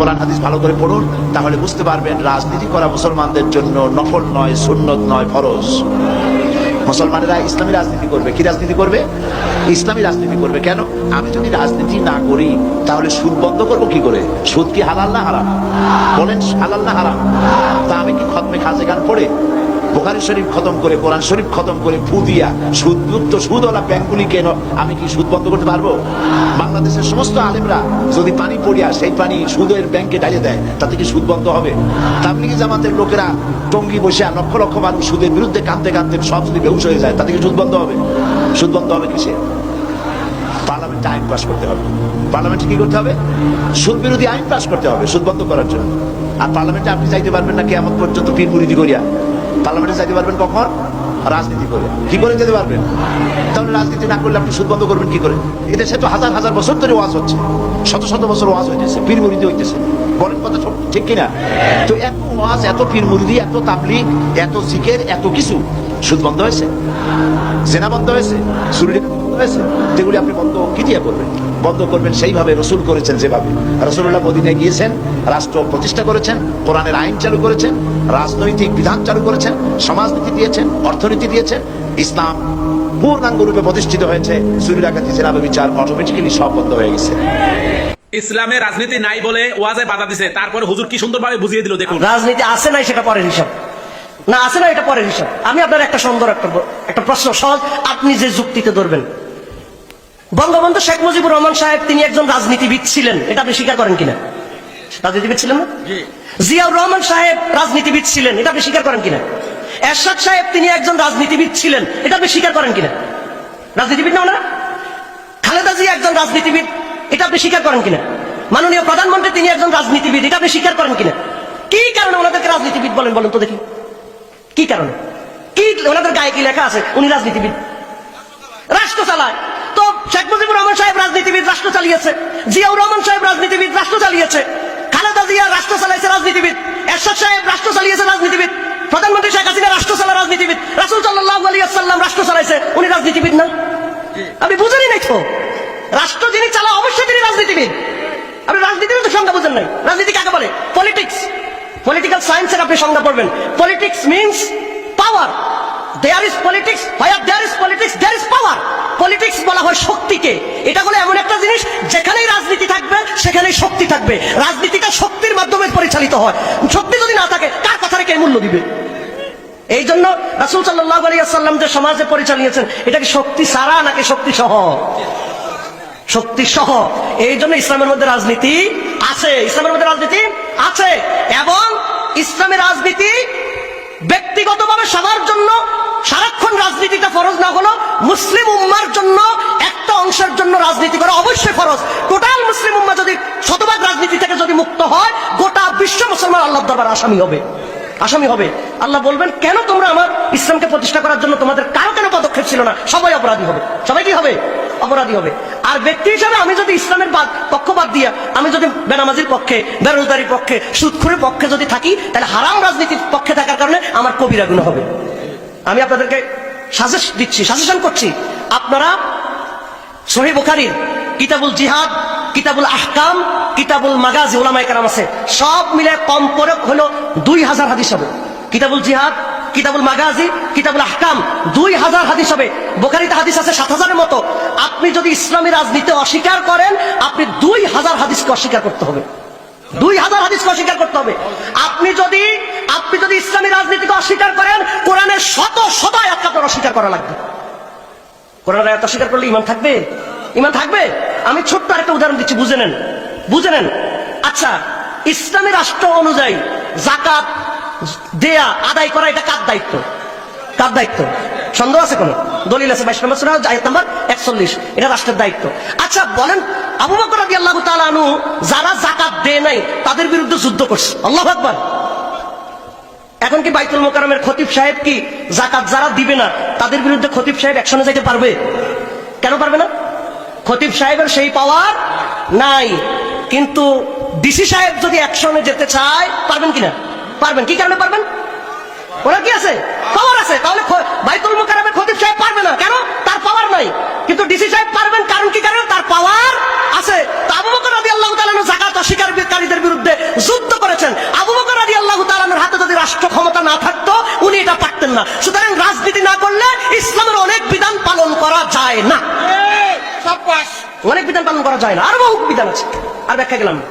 কোরআন হাদিস ভালো করে পড়ুন, তাহলে বুঝতে পারবেন রাজনীতি করা মুসলমানদের জন্য নফল নয়, সুন্নত নয়, ফরজ। মুসলমানেরা ইসলামী রাজনীতি করবে। কি রাজনীতি করবে? ইসলামী রাজনীতি করবে। কেন? আমি যদি রাজনীতি না করি তাহলে সুদ বন্ধ করবো কি করে? সুদ কি হালাল না হারাম? বলেন, হালাল না হারাম? তা আমি কি খতমে খাজে গান পড়ে, বুখারী শরীফ খতম করে, কোরআন শরীফ খতম করে ফু দিয়া সুদযুক্ত সুদওয়ালা ব্যাংকগুলিকে আমি কি সুদ বন্ধ করতে পারবো? বাংলাদেশের সমস্ত আলেমরা যদি পানি পড়িয়া সেই পানি সুদের ব্যাংকে ঢালিয়ে দেয়, তাতে কি সুদ বন্ধ হবে? তাবলীগী জামাতের লোকেরা টঙ্গী বসে লক্ষ লক্ষ মানুষ সুদের বিরুদ্ধে কাঁদতে কাঁদতে সব যদি বেহুশ হয়ে যায়, তাতে কি সুদ বন্ধ হবে? সুদ বন্ধ হবে কিসে? পার্লামেন্টে আইন পাস করতে হবে। পার্লামেন্টে কি করতে হবে? সুদ বিরোধী আইন পাস করতে হবে সুদ বন্ধ করার জন্য। আর পার্লামেন্টে আপনি চাইতে পারবেন না কিয়ামত পর্যন্ত পীর মুরিদি করিয়া। পার্লামেন্টে যাইতে পারবেন কখন? রাজনীতি করে। কি করে যেতে পারবেন? তাহলে রাজনীতি না করলে আপনি সুদ বন্ধ করবেন কি করে? এদেশে তো হাজার হাজার বছর ধরে ওয়াজ হচ্ছে, শত শত বছর ওয়াজ হইতেছে, পীর মুরিদি হইতেছে। বলেন কথা ঠিক কিনা? তো এত ওয়াজ, এত পীর মুরিদি, এত তাবলীগ, এত জিকির, এত কিছু, সুদ বন্ধ হয়েছে? জেনা বন্ধ হয়েছে? চুরি বন্ধ হয়েছে? যেগুলি আপনি বন্ধ কি দিয়ে করবেন? বন্ধ করবেন সেইভাবে রসুল করেছেন, যেভাবে রাসূলুল্লাহ মদিনায় গিয়েছেন, রাষ্ট্র প্রতিষ্ঠা করেছেন, কোরআনের আইন চালু করেছেন, রাজনৈতিক বিধান চালু করেছেন, সমাজনীতি দিয়েছেন, অর্থনীতি দিয়েছেন। ইসলাম পূর্ণাঙ্গ রূপে প্রতিষ্ঠিত হয়েছে। চুরি ডাকাতি, জেনা ব্যভিচার অটোমেটিক্যালি সব বন্ধ হয়ে গেছে। ইসলামে রাজনীতি নাই বলে ওয়াজে বাধা দিছে, তারপরে হুজুর কি সুন্দরভাবে বুঝিয়ে দিল। দেখুন, রাজনীতি আছে নাই সেটা পরের হিসাব, না আছে না এটা পরের হিসাব। আমি আপনার একটা সুন্দর একটা প্রশ্ন সহজ, আপনি যে যুক্তিতে ধরবেন। বঙ্গবন্ধু শেখ মুজিবুর রহমান সাহেব তিনি একজন রাজনীতিবিদ ছিলেন, এটা আপনি স্বীকার করেন কিনা? রাজনীতিবিদ ছিলেন না? জিয়াউর রহমান সাহেব রাজনীতিবিদ ছিলেন, এটা আপনি স্বীকার করেন কিনা? এরশাদ সাহেব তিনি একজন রাজনীতিবিদ ছিলেন, এটা আপনি স্বীকার করেন কিনা? রাজনীতিবিদ না ওনারা? খালেদা জিয়া একজন রাজনীতিবিদ, এটা আপনি স্বীকার করেন কিনা? মাননীয় প্রধানমন্ত্রী তিনি একজন রাজনীতিবিদ, এটা আপনি স্বীকার করেন কিনা? কি কারণে ওনাদেরকে রাজনীতিবিদ বলেন, বলেন তো দেখি? কি কারণে? কি ওনাদের গায়ে কি লেখা আছে উনি রাজনীতিবিদ? রাষ্ট্র চালায় তো। শেখ মুজিবুর রহমান সাহেব রাজনীতিবিদ, রাষ্ট্র চালিয়েছে। জিয়াউর রহমান সাহেব রাজনীতিবিদ, রাষ্ট্র চালিয়েছে। খালেদা জিয়া রাষ্ট্র চালাইছে, রাজনীতিবিদ। এরশাদ সাহেব রাষ্ট্র চালিয়েছে, রাজনীতিবিদ। প্রধানমন্ত্রী শেখ হাসিনা রাষ্ট্র চালা, রাজনীতিবিদ। রাসূল সাল্লাল্লাহু আলাইহি ওয়াসাল্লাম রাষ্ট্র চালাইছে, উনি রাজনীতিবিদ না? আপনি বুঝেনই নাই তো। রাষ্ট্র যিনি চালায় অবশ্যই তিনি রাজনীতিবিদ। আপনি রাজনীতির তো সংজ্ঞা বুঝেন নাই। রাজনীতি কাকে বলে? পলিটিক্স, পলিটিক্যাল সায়েন্সের আপনি সংজ্ঞা পড়বেন। Politics means power. There is politics, where there is politics there is power. Politics বলা হয় শক্তিকে। এটা হলো এমন একটা জিনিস, যেখানেই রাজনীতি থাকবে সেখানেই শক্তি থাকবে। রাজনীতিটা শক্তির মাধ্যমে পরিচালিত হয়। শক্তি যদি না থাকে, কার কথার কে মূল্য দিবে? এই জন্য রাসূল সাল্লাল্লাহু আলাইহি ওয়াসাল্লাম যে সমাজে পরিচালিয়েছেন, এটা কি শক্তি ছাড়া নাকি শক্তি সহ? শক্তি সহ। এই জন্য ইসলামের মধ্যে রাজনীতি আছে, ইসলামের মধ্যে রাজনীতি আছে। এবং ইসলামের রাজনীতি ব্যক্তিগতভাবে সবার জন্য সারাক্ষণ রাজনীতিটা ফরজ না হলো, মুসলিম উম্মার জন্য একটা অংশের জন্য রাজনীতি করা অবশ্যই ফরজ। টোটাল মুসলিম উম্মা যদি শতভাগ রাজনীতি থেকে যদি মুক্ত হয়, গোটা বিশ্ব মুসলমান আল্লাহর দরবারে আসামি হবে, আসামি হবে। আল্লাহ বলবেন, কেন তোমরা আমার ইসলামকে প্রতিষ্ঠা করার জন্য তোমাদের কারো কেন পদক্ষেপ ছিল না? সবাই অপরাধী হবে। সবাই কি হবে? অপরাধী হবে। আর ব্যক্তি হিসাবে আমি যদি ইসলামের পক্ষপাত দিয়া আমি যদি বেনামাজির পক্ষে, বেরোজগারির পক্ষে, সুদখোরের পক্ষে যদি থাকি, তাহলে হারাম রাজনীতির পক্ষে থাকার কারণে আমার কবিরা গুনাহ হবে। আমি আপনাদেরকে সাজেস্ট দিচ্ছি, সাজেশন করছি, আপনারা সহিহ বুখারীর কিতাবুল জিহাদ, কিতাবুল আহকাম, কিতাবুল মাগাজি, উলামায়ে কেরাম আছে, সব মিলে কম করে হলো 2000 হাদিস হবে। কিতাবুল জিহাদ, কিতাবুল মাগাজি, কিতাবুল আহকাম 2000 হাদিস হবে। বুখারীতে হাদিস আছে 7000-এর মতো। আপনি যদি ইসলামী রাজনীতি অস্বীকার করেন, আপনি 2000 হাদিসকে অস্বীকার করতে হবে। 2000 হাদিসকে অস্বীকার করতে হবে। আপনি যদি ইসলামী রাজনীতিকে অস্বীকার করেন, কোরআনের শত শত আয়াত আপনার অস্বীকার করা লাগবে। কোরআনের আয়াত অস্বীকার করলে ঈমান থাকবে? ঈমান থাকবে? আমি ছোট্ট একটা উদাহরণ দিচ্ছি, বুঝে নেন, বুঝে নেন। আচ্ছা, ইসলামী রাষ্ট্র অনুযায়ী যাকাত দেয়া, আদায় করা, এটা কার দায়িত্ব? কার দায়িত্ব? সন্দেহ আছে কোন? দলিল আছে 22 নম্বর সূরা আয়াত নাম্বার 41, এটা রাষ্ট্রের দায়িত্ব। আচ্ছা বলেন, আবু বকর রাদিয়াল্লাহু তাআলা আনহু যারা যাকাত দেয় নাই তাদের বিরুদ্ধে যুদ্ধ করছে। আল্লাহু আকবার। এখন কি বাইতুল মোকাররমের খতিব সাহেব কি যাকাত যারা দিবে না তাদের বিরুদ্ধে খতিব সাহেব অ্যাকশনে যেতে পারবে? কেন পারবে না? খতিব সাহেবের সেই পাওয়ার নাই। কিন্তু ডিসি সাহেব যদি অ্যাকশনে যেতে চায়, পারবেন কিনা? পারবেন। কি কারণে পারবেন? ওরা কি আছে? পাওয়ার আছে। তাহলে বাইতুল মোকাররমের খতিব সাহেব পারবে না, কেন? তার পাওয়ার নাই। কিন্তু ডিসি সাহেব পারবেন, কারণ কি? কারণ তার পাওয়ার আছে। তো আবু বকর রাদিয়াল্লাহু তাআলা যাকাত অস্বীকারীদের বিরুদ্ধে না। সুতরাং রাজনীতি না করলে ইসলামের অনেক বিধান পালন করা যায় না, অনেক বিধান পালন করা যায় না, আরো বহু বিধান আছে, আর ব্যাখ্যা গেলাম না।